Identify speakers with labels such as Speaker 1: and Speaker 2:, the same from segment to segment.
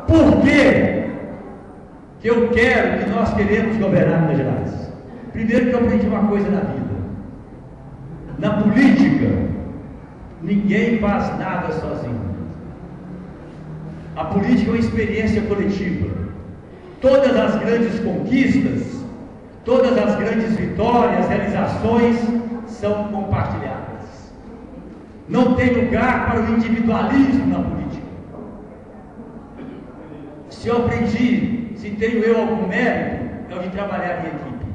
Speaker 1: Por que eu quero, que nós queremos governar Minas Gerais? Primeiro que eu aprendi uma coisa na vida. Na política, ninguém faz nada sozinho. A política é uma experiência coletiva. Todas as grandes conquistas, todas as grandes vitórias, realizações são compartilhadas. Não tem lugar para o individualismo na política. Se eu aprendi, se tenho eu algum mérito, é o de trabalhar em equipe.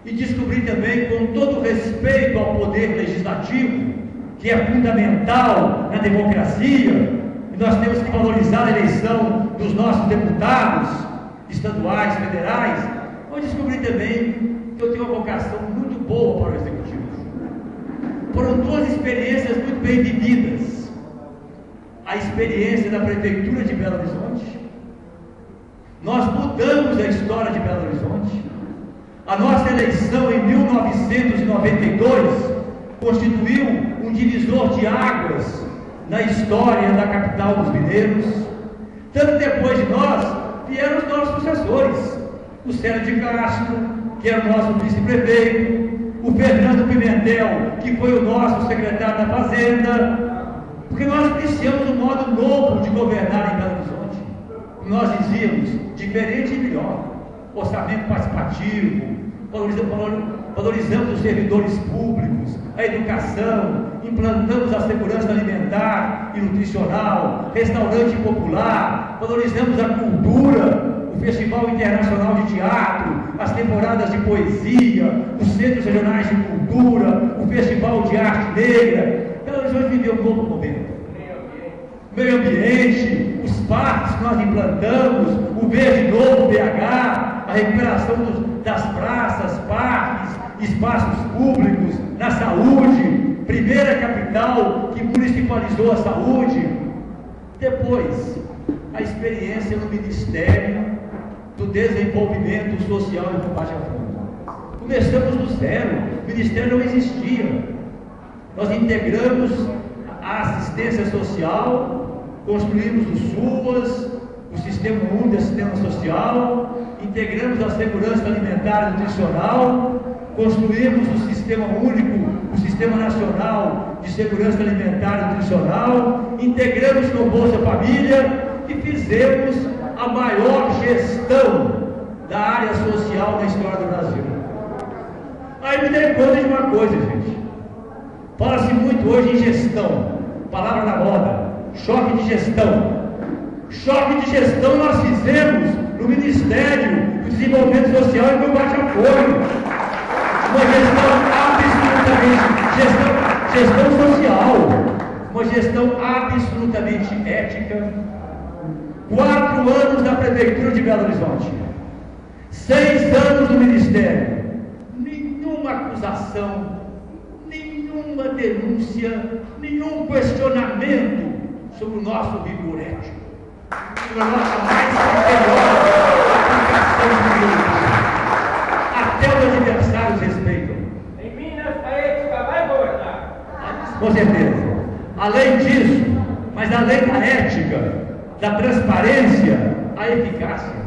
Speaker 1: E descobri também, com todo respeito ao poder legislativo, que é fundamental na democracia, e nós temos que valorizar a eleição dos nossos deputados estaduais, federais. Eu descobri também que eu tenho uma vocação muito boa para o executivo. Foram duas experiências muito bem vividas. A experiência da Prefeitura de Belo Horizonte. Nós mudamos a história de Belo Horizonte. A nossa eleição em 1992 constituiu um divisor de águas na história da capital dos mineiros. Tanto depois de nós, vieram os nossos sucessores. O Célio de Castro, que era o nosso vice-prefeito, o Fernando Pimentel, que foi o nosso secretário da Fazenda, porque nós iniciamos um modo novo de governar em Belo Horizonte. Nós dizíamos, diferente e melhor, orçamento participativo, valorizamos os servidores públicos, a educação, implantamos a segurança alimentar e nutricional, restaurante popular, valorizamos a cultura, o Festival Internacional de Teatro, as temporadas de poesia, os centros regionais de cultura, o Festival de Arte Negra. Belo Horizonte viveu um novo momento. Meio ambiente, os parques que nós implantamos, o Verde Novo BH, a recuperação das praças, parques, espaços públicos, na saúde, primeira capital que municipalizou a saúde. Depois, a experiência no Ministério do Desenvolvimento Social e Combate à Fome. Começamos do zero, o Ministério não existia. Nós integramos a assistência social, construímos o SUAS, o Sistema Único de Assistência Social, integramos a segurança alimentar e nutricional, construímos o Sistema Único, o Sistema Nacional de Segurança Alimentar e Nutricional, integramos com o Bolsa Família e fizemos a maior gestão da área social na história do Brasil. Aí me dei conta de uma coisa, gente. Fala-se muito hoje em gestão, palavra da moda, choque de gestão. Choque de gestão nós fizemos no Ministério do Desenvolvimento Social e Combate à Fome. Uma gestão social, uma gestão absolutamente ética. 4 anos na Prefeitura de Belo Horizonte, 6 anos no Ministério, nenhuma acusação, nenhuma denúncia, nenhum questionamento sobre o nosso vigor ético, sobre a nossa mais superior aplicação de direito. Até os adversários respeitam.
Speaker 2: Em Minas, a ética vai governar.
Speaker 1: Com certeza. Além disso, mas além da ética, da transparência, a eficácia.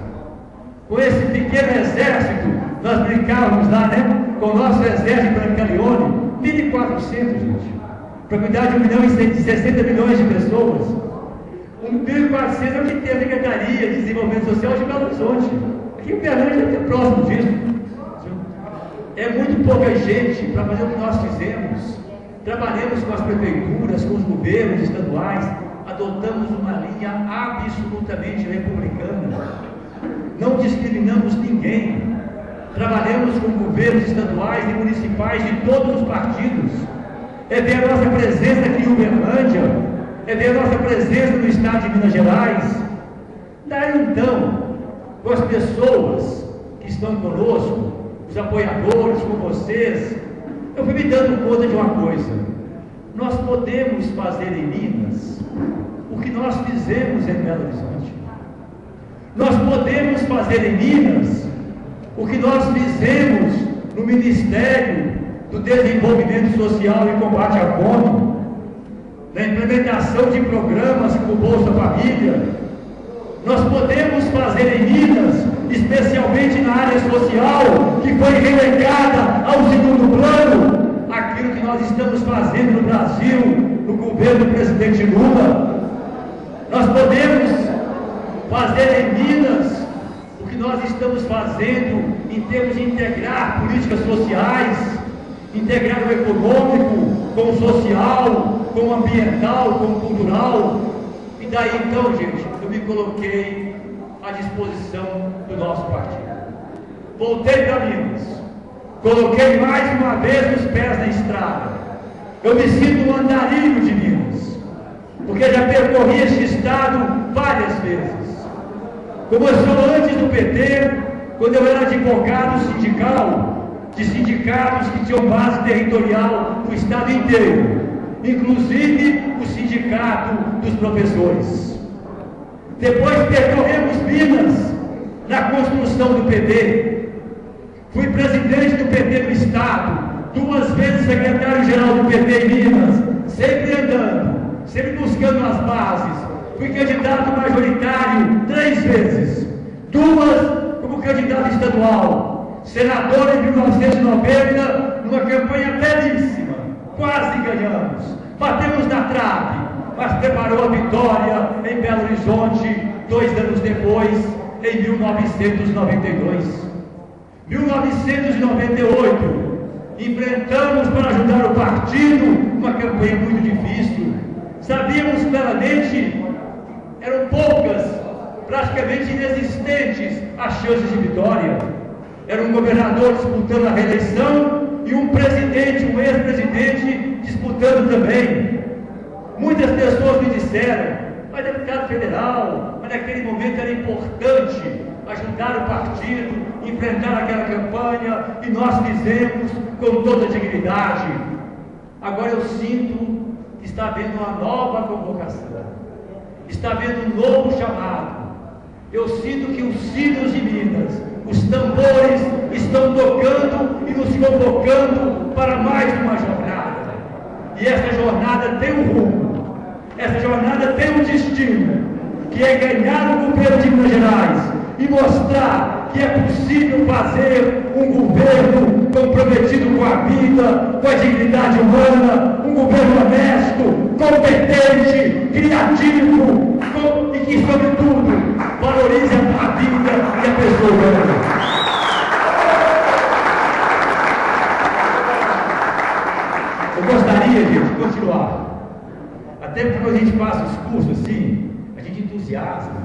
Speaker 1: Com esse pequeno exército, nós brincávamos lá, né? Com o nosso exército Brancaleone, 1.400, gente, para cuidar de 1.160 milhões de pessoas. 1.400 é o que tem a Secretaria de Desenvolvimento Social de Belo Horizonte. Aqui o Bernardo já está próximo disso. É muito pouca gente para fazer o que nós fizemos. Trabalhamos com as prefeituras, com os governos estaduais, adotamos uma linha absolutamente republicana. Não discriminamos ninguém. Trabalhamos com governos estaduais e municipais de todos os partidos. É ver a nossa presença aqui em Uberlândia, é ver a nossa presença no estado de Minas Gerais. Daí então, com as pessoas que estão conosco, os apoiadores, com vocês, eu fui me dando conta de uma coisa: nós podemos fazer em Minas o que nós fizemos em Belo Horizonte. Nós podemos fazer em Minas o que nós fizemos no Ministério do Desenvolvimento Social e Combate à Fome, na implementação de programas como o Bolsa Família, podemos fazer em Minas, especialmente na área social, que foi relegada ao segundo plano, aquilo que nós estamos fazendo no Brasil, no governo do presidente Lula. Nós podemos fazer em Minas o que nós estamos fazendo em termos de integrar políticas sociais, integrar o econômico com o social, com o ambiental, com o cultural. E daí então, gente, eu me coloquei à disposição do nosso partido. Voltei para Minas, coloquei mais uma vez os pés na estrada. Eu me sinto um andarilho de Minas, porque já percorri este estado várias vezes. Começou antes do PT, quando eu era advogado sindical, de sindicatos que tinham base territorial no estado inteiro, inclusive o sindicato dos professores. Depois percorremos Minas na construção do PT. Fui presidente do PT no estado, 2 vezes secretário-geral do PT em Minas, sempre andando, sempre buscando as bases. Fui candidato majoritário 3 vezes, 2 como candidato estadual, senador em 1990, numa campanha belíssima, quase ganhamos, batemos na trave, mas preparou a vitória em Belo Horizonte 2 anos depois, em 1992. 1998, enfrentamos para ajudar o partido uma campanha muito difícil. Sabíamos claramente, eram poucas, praticamente inexistentes as chances de vitória. Era um governador disputando a reeleição e um presidente, um ex-presidente disputando também. Muitas pessoas me disseram, mas deputado federal, mas naquele momento era importante ajudar o partido, enfrentar aquela campanha, e nós fizemos com toda a dignidade. Agora eu sinto que está havendo uma nova convocação, está havendo um novo chamado. Eu sinto que os sinos de Minas, os tambores estão tocando e nos convocando para mais uma jornada. E essa jornada tem um rumo, essa jornada tem um destino, que é ganhar o governo de Minas Gerais e mostrar que é possível fazer um governo comprometido com a vida, com a dignidade humana, um governo honesto, competente, criativo e que, sobretudo, valorize a vida e a pessoa humana. Eu gostaria, gente, de continuar. Até porque quando a gente passa os cursos assim, a gente entusiasma.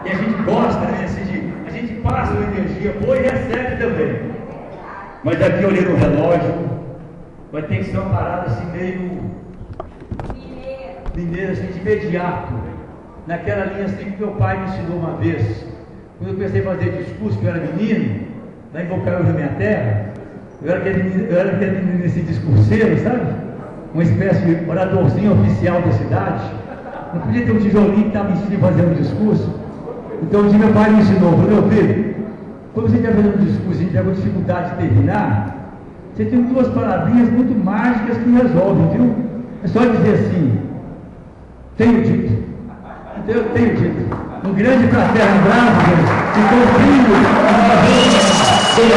Speaker 1: E a gente gosta, né? Assim, a gente passa uma energia boa e recebe também. Mas aqui eu olhei no relógio, vai ter que ser uma parada assim meio mineira, assim, de imediato. Naquela linha assim que meu pai me ensinou uma vez. Quando eu comecei a fazer discurso, que eu era menino, lá em Bocaiúva, na minha terra, eu era aquele menino assim, discurseiro, sabe? Uma espécie de oradorzinho oficial da cidade. Não podia ter um tijolinho que estava em cima fazendo um discurso. Então um dia meu pai me ensinou, falou, meu filho, quando você está fazendo um discurso e tiver com dificuldade de terminar, você tem 2 palavrinhas muito mágicas que resolvem, viu? É só dizer assim, tenho dito. Então eu tenho dito. Um grande fraterno abraço, gente. E confio na